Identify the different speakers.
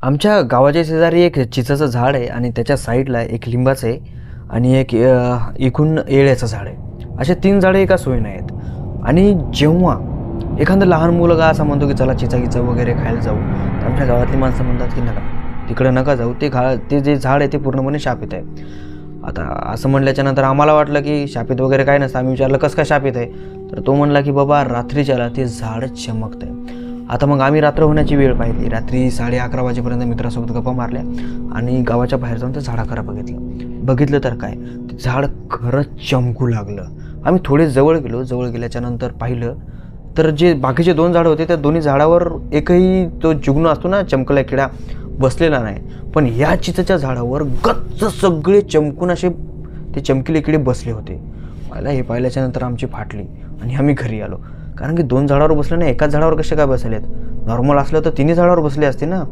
Speaker 1: आमच्या गावाच्या शेजारी एक चिंचेचं झाड आहे आणि त्याच्या साईडला एक लिंबाचं आहे आणि एक इकडून एळ्याचं झाड आहे. असे 3 झाडं एका सोयीनं आहेत. आणि जेव्हा एखादं लहान मुलगा असा म्हणतो की चला चिंचा वगैरे खायला जाऊ, तर आमच्या गावातली माणसं म्हणतात की नका, तिकडं नका जाऊ, ते जे झाड आहे ते पूर्णपणे शापित आहे. आता असं म्हटल्याच्या नंतर आम्हाला वाटलं की शापित वगैरे काय नसतं. आम्ही विचारलं कसं काय शापित आहे, तर तो म्हणला की बाबा रात्रीच्याला ते झाड चमकतं आहे. आता मग आम्ही रात्र होण्याची वेळ पाहिली. रात्री 11:30 वाजेपर्यंत मित्रासोबत गप्पा मारल्या आणि गावाच्या बाहेर जाऊन त्या झाडाकडं बघितलं तर काय, ते झाड खरंच चमकू लागलं. आम्ही थोडे जवळ गेलो. जवळ गेल्याच्या नंतर पाहिलं तर जे बाकीचे 2 झाडं होते त्या दोन्ही झाडावर एकही तो जुगनू असतो ना, चमकला किडा बसलेला नाही. पण या चिंचेच्या झाडावर गच्च सगळे चमकून असे ते चमकीले किडे बसले होते. मला हे पाहिल्याच्या नंतर आमची फाटली आणि आम्ही घरी आलो. कारण की 2 झाडावर बसले नाही, एकाच झाडावर कसे काय बसलेत? नॉर्मल असलं तर 3 झाडावर बसले असते ना.